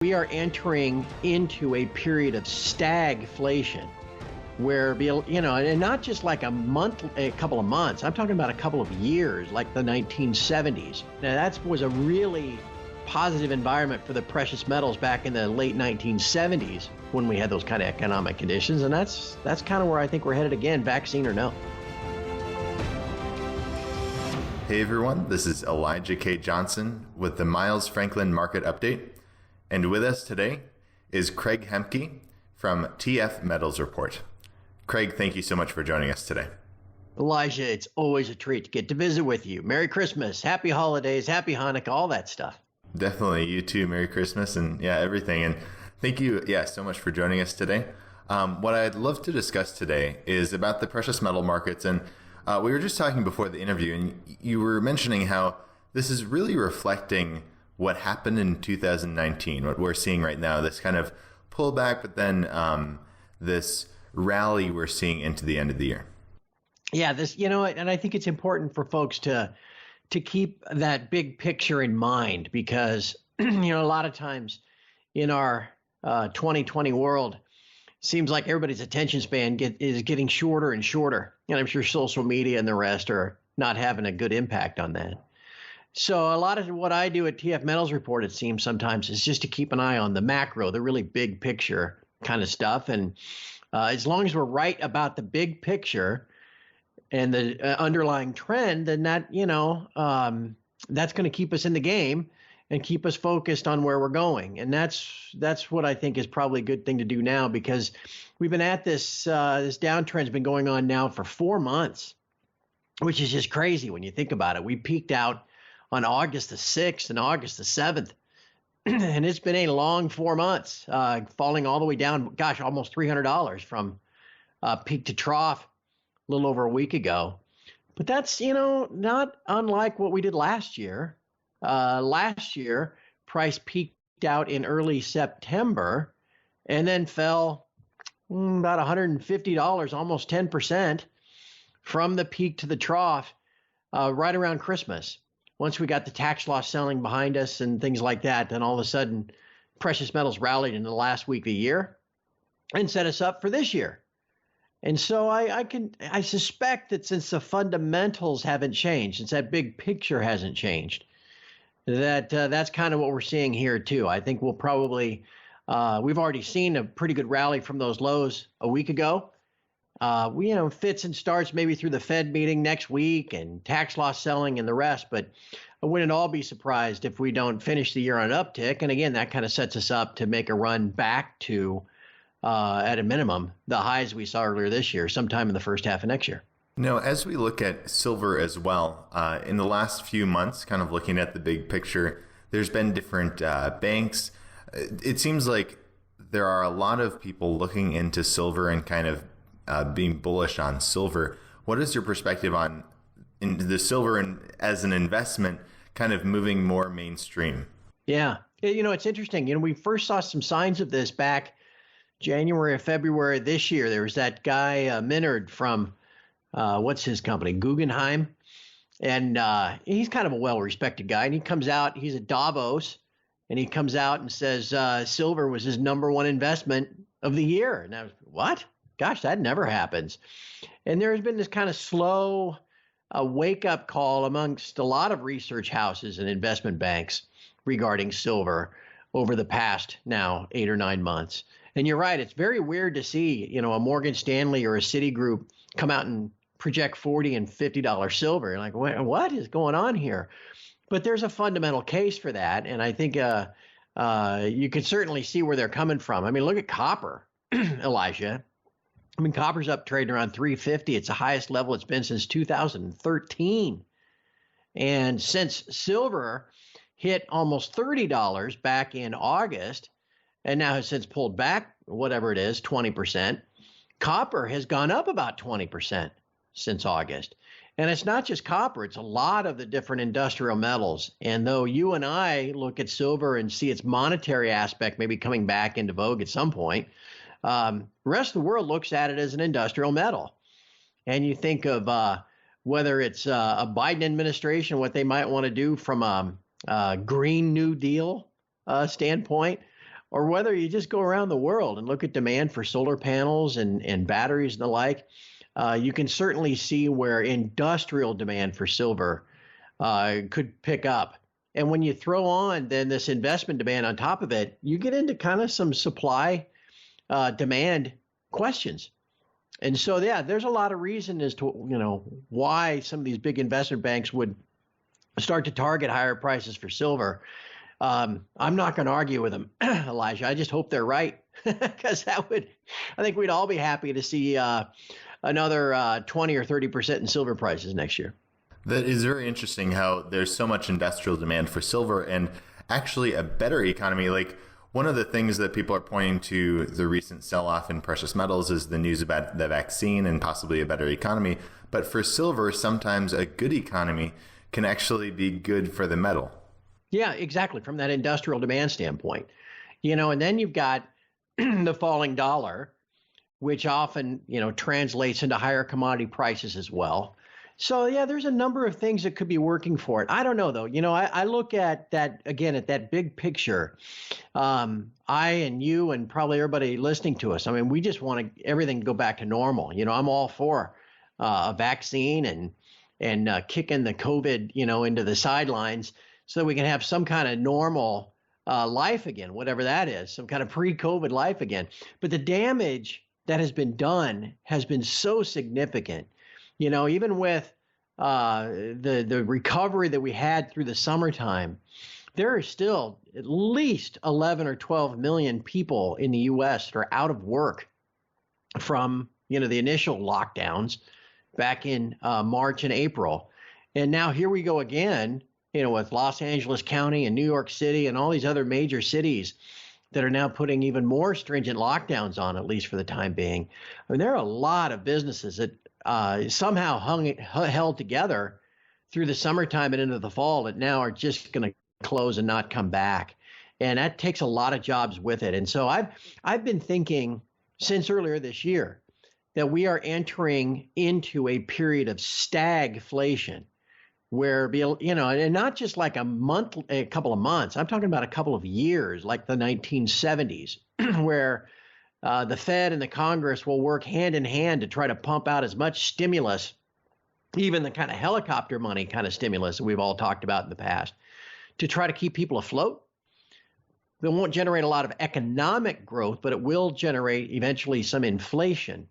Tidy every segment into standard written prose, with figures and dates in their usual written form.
We are entering into a period of stagflation where, and not just like a couple of months. I'm talking about a couple of years, like the 1970s. Now, that was a really positive environment for the precious metals back in the late 1970s when we had those kind of economic conditions. And that's kind of where I think we're headed again, vaccine or no. Hey everyone, this is Elijah K. Johnson with the Miles Franklin Market Update. And with us today is Craig Hemke from TF Metals Report. Craig, thank you so much for joining us today. Elijah, it's always a treat to get to visit with you. Merry Christmas, happy holidays, happy Hanukkah, all that stuff. Definitely. You too. Merry Christmas and everything. And thank you, so much for joining us today. What I'd love to discuss today is about the precious metal markets. And we were just talking before the interview, and you were mentioning how this is really reflecting what happened in 2019, what we're seeing right now, this kind of pullback, but then this rally we're seeing into the end of the year. Yeah, and I think it's important for folks to keep that big picture in mind because, a lot of times in our 2020 world, seems like everybody's attention span is getting shorter and shorter. And I'm sure social media and the rest are not having a good impact on that. So a lot of what I do at TF Metals Report, it seems sometimes, is just to keep an eye on the macro, the really big picture kind of stuff. And as long as we're right about the big picture and the underlying trend, then that, that's going to keep us in the game and keep us focused on where we're going. And that's what I think is probably a good thing to do now, because we've been at this downtrend's been going on now for 4 months, which is just crazy when you think about it. We peaked out on August the 6th and August the 7th. And it's been a long 4 months, falling all the way down, almost $300 from peak to trough a little over a week ago. But that's, not unlike what we did last year. Last year, price peaked out in early September and then fell about $150, almost 10% from the peak to the trough right around Christmas. Once we got the tax loss selling behind us and things like that, then all of a sudden, precious metals rallied in the last week of the year and set us up for this year. And so I suspect that since the fundamentals haven't changed, since that big picture hasn't changed, that's kind of what we're seeing here too. I think we'll probably, we've already seen a pretty good rally from those lows a week ago. Fits and starts maybe through the Fed meeting next week and tax loss selling and the rest, but I wouldn't all be surprised if we don't finish the year on an uptick. And again, that kind of sets us up to make a run back to, at a minimum, the highs we saw earlier this year, sometime in the first half of next year. As we look at silver as well, in the last few months, kind of looking at the big picture, there's been different banks. It seems like there are a lot of people looking into silver and kind of being bullish on silver. What is your perspective on the silver and as an investment kind of moving more mainstream? Yeah. It's interesting. We first saw some signs of this back January or February this year. There was that guy, Minard from, what's his company? Guggenheim. And he's kind of a well-respected guy. And he comes out, he's at Davos, and he comes out and says silver was his number one investment of the year. And I was, what? Gosh, that never happens. And there has been this kind of slow wake-up call amongst a lot of research houses and investment banks regarding silver over the past now 8 or 9 months. And you're right, it's very weird to see, a Morgan Stanley or a Citigroup come out and project $40 and $50 silver. You're like, what is going on here? But there's a fundamental case for that. And I think you can certainly see where they're coming from. I mean, look at copper, Elijah. Copper's up trading around $350. It's the highest level it's been since 2013. And since silver hit almost $30 back in August, and now has since pulled back, whatever it is, 20%, copper has gone up about 20% since August. And it's not just copper, it's a lot of the different industrial metals. And though you and I look at silver and see its monetary aspect maybe coming back into vogue at some point, the rest of the world looks at it as an industrial metal. And you think of whether it's a Biden administration, what they might want to do from a Green New Deal standpoint, or whether you just go around the world and look at demand for solar panels and batteries and the like, you can certainly see where industrial demand for silver could pick up. And when you throw on then this investment demand on top of it, you get into kind of some supply demand questions. And so, yeah, there's a lot of reason as to, why some of these big investment banks would start to target higher prices for silver. I'm not going to argue with them, Elijah. I just hope they're right, because I think we'd all be happy to see another 20 or 30% in silver prices next year. That is very interesting how there's so much industrial demand for silver and actually a better economy. Like, one of the things that people are pointing to the recent sell-off in precious metals is the news about the vaccine and possibly a better economy. But for silver, sometimes a good economy can actually be good for the metal. Yeah, exactly. From that industrial demand standpoint, and then you've got the falling dollar, which often, translates into higher commodity prices as well. So, yeah, there's a number of things that could be working for it. I don't know, though. I look at that, again, at that big picture. I and you and probably everybody listening to us, I mean, we just want everything to go back to normal. I'm all for a vaccine and kicking the COVID, into the sidelines so that we can have some kind of normal life again, whatever that is, some kind of pre-COVID life again. But the damage that has been done has been so significant. Even with the recovery that we had through the summertime, there are still at least 11 or 12 million people in the U.S. that are out of work from, the initial lockdowns back in March and April. And now here we go again, with Los Angeles County and New York City and all these other major cities that are now putting even more stringent lockdowns on, at least for the time being. I mean, there are a lot of businesses that somehow held together through the summertime and into the fall that now are just going to close and not come back. And that takes a lot of jobs with it. And so I've been thinking since earlier this year that we are entering into a period of stagflation, where, and not just like a couple of months, I'm talking about a couple of years, like the 1970s, where the Fed and the Congress will work hand in hand to try to pump out as much stimulus, even the kind of helicopter money kind of stimulus that we've all talked about in the past, to try to keep people afloat. It won't generate a lot of economic growth, but it will generate eventually some inflation.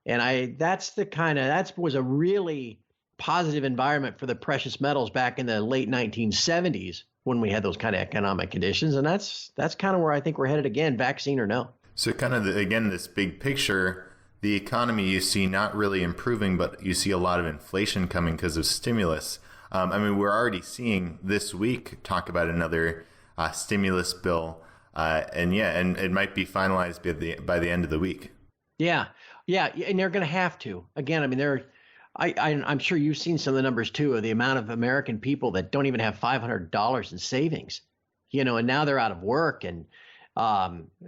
And that was a really positive environment for the precious metals back in the late 1970s when we had those kind of economic conditions. And that's kind of where I think we're headed again, vaccine or no. So kind of, again, this big picture, the economy you see not really improving, but you see a lot of inflation coming because of stimulus. We're already seeing this week talk about another stimulus bill. And it might be finalized by the end of the week. Yeah. And they're going to have to. Again, I'm sure you've seen some of the numbers, too, of the amount of American people that don't even have $500 in savings, and now they're out of work. And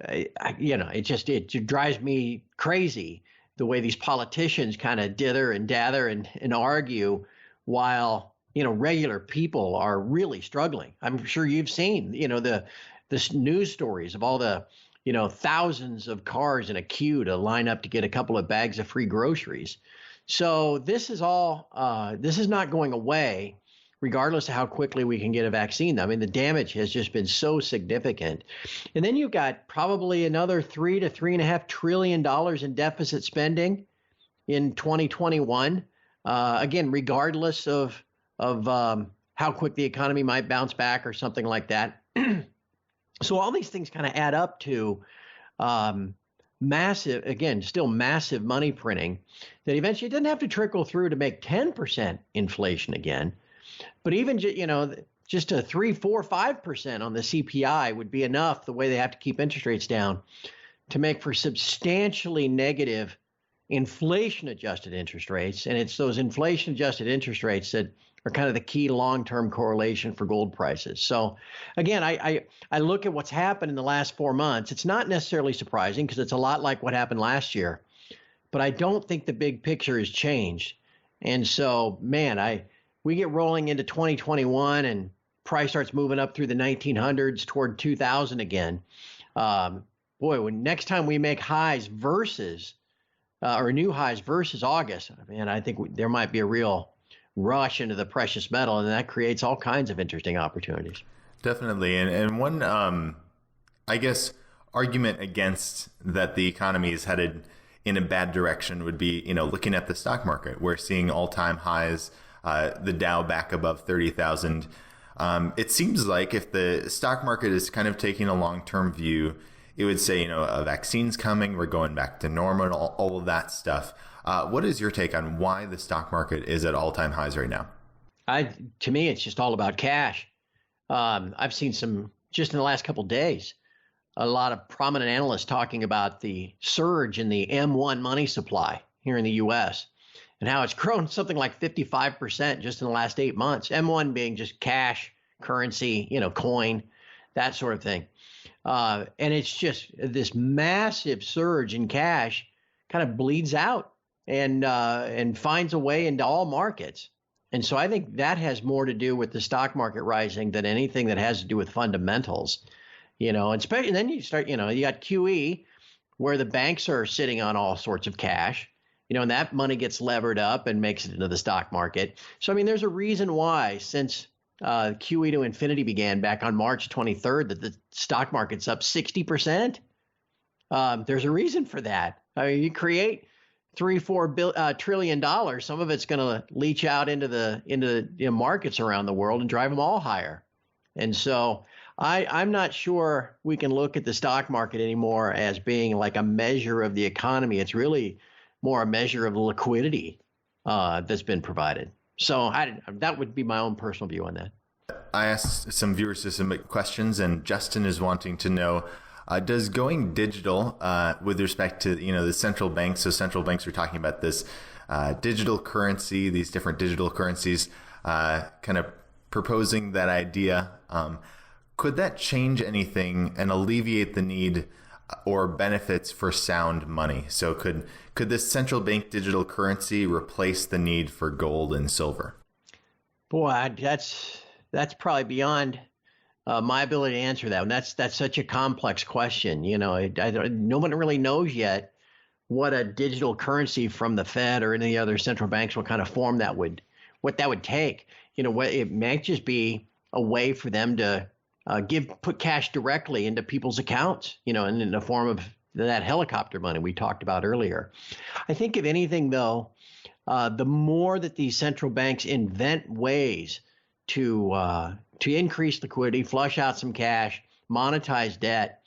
it drives me crazy the way these politicians kind of dither and dather and argue while, regular people are really struggling. I'm sure you've seen, the news stories of all the, thousands of cars in a queue to line up to get a couple of bags of free groceries. So this is not going away, regardless of how quickly we can get a vaccine. I mean, the damage has just been so significant. And then you've got probably another $3 to $3.5 trillion in deficit spending in 2021. Again, regardless of how quick the economy might bounce back or something like that. So all these things kind of add up to still massive money printing that eventually doesn't have to trickle through to make 10% inflation again. But even, just a 3, 4, 5% on the CPI would be enough, the way they have to keep interest rates down, to make for substantially negative inflation-adjusted interest rates. And it's those inflation-adjusted interest rates that are kind of the key long-term correlation for gold prices. So again, I look at what's happened in the last 4 months. It's not necessarily surprising because it's a lot like what happened last year, but I don't think the big picture has changed. And so, we get rolling into 2021 and price starts moving up through the 1900s toward 2000 again. Boy, when next time we make highs versus or new highs versus August, man, I think there might be a real rush into the precious metal, and that creates all kinds of interesting opportunities. Definitely. And one, I guess, argument against that the economy is headed in a bad direction would be, looking at the stock market. We're seeing all-time highs, the Dow back above 30,000. It seems like if the stock market is kind of taking a long-term view, it would say, a vaccine's coming, we're going back to normal, all of that stuff. What is your take on why the stock market is at all-time highs right now? To me, it's just all about cash. I've seen just in the last couple of days, a lot of prominent analysts talking about the surge in the M1 money supply here in the U.S. and how it's grown something like 55% just in the last 8 months. M1 being just cash, currency, coin, that sort of thing. And it's just this massive surge in cash kind of bleeds out and finds a way into all markets. And so I think that has more to do with the stock market rising than anything that has to do with fundamentals, and especially then you start, you got QE where the banks are sitting on all sorts of cash, and that money gets levered up and makes it into the stock market. So, I mean, there's a reason why since QE to infinity began back on March 23rd, that the stock market's up 60%. There's a reason for that. I mean, you create $3-4 trillion. Some of it's going to leach out into the markets around the world and drive them all higher. And so I'm not sure we can look at the stock market anymore as being like a measure of the economy. It's really more a measure of liquidity that's been provided. So that would be my own personal view on that. I asked some viewers to submit questions, and Justin is wanting to know, does going digital with respect to, the central banks, so central banks are talking about this digital currency, these different digital currencies, kind of proposing that idea. Could that change anything and alleviate the need or benefits for sound money? So could this central bank digital currency replace the need for gold and silver? Boy, that's probably beyond my ability to answer that. And that's such a complex question. No one really knows yet what a digital currency from the Fed or any other central banks, what kind of form what that would take. It might just be a way for them to put cash directly into people's accounts, and in the form of that helicopter money we talked about earlier. I think if anything, though, the more that these central banks invent ways to increase liquidity, flush out some cash, monetize debt,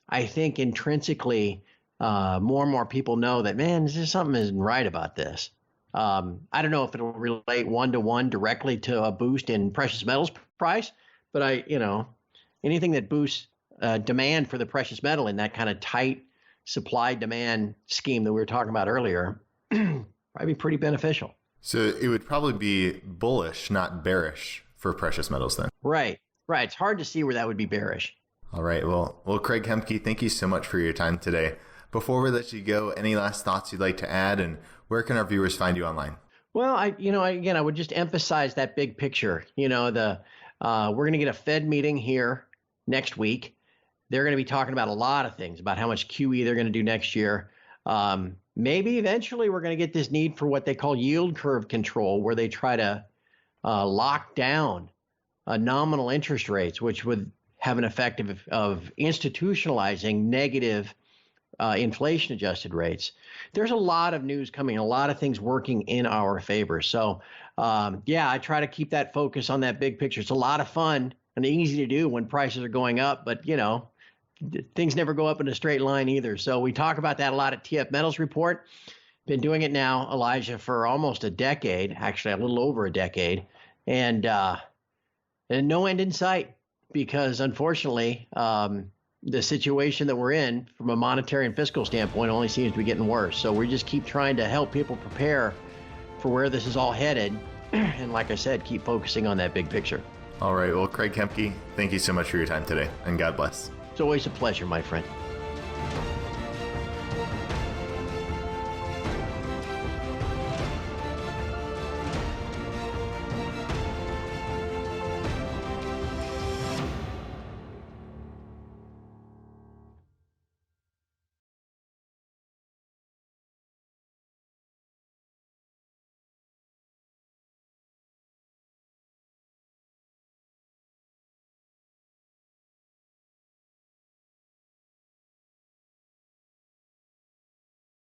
I think intrinsically more and more people know that, man, something isn't right about this. I don't know if it'll relate one-to-one directly to a boost in precious metals price, but anything that boosts demand for the precious metal in that kind of tight supply-demand scheme that we were talking about earlier, probably be pretty beneficial. So it would probably be bullish, not bearish for precious metals then. Right. It's hard to see where that would be bearish. All right. Well, Craig Hemke, thank you so much for your time today. Before we let you go, any last thoughts you'd like to add, and where can our viewers find you online? Well, I would just emphasize that big picture. We're going to get a Fed meeting here next week. They're going to be talking about a lot of things, about how much QE they're going to do next year. Maybe eventually we're going to get this need for what they call yield curve control, where they try to lock down nominal interest rates, which would have an effect of institutionalizing negative inflation-adjusted rates. There's a lot of news coming, a lot of things working in our favor. So, I try to keep that focus on that big picture. It's a lot of fun and easy to do when prices are going up, but, things never go up in a straight line either. So we talk about that a lot at TF Metals Report. Been doing it now, Elijah, for almost a decade, actually a little over a decade, and no end in sight, because unfortunately, the situation that we're in from a monetary and fiscal standpoint only seems to be getting worse. So we just keep trying to help people prepare for where this is all headed. And like I said, keep focusing on that big picture. All right. Well, Craig Hemke, thank you so much for your time today, and God bless. It's always a pleasure, my friend.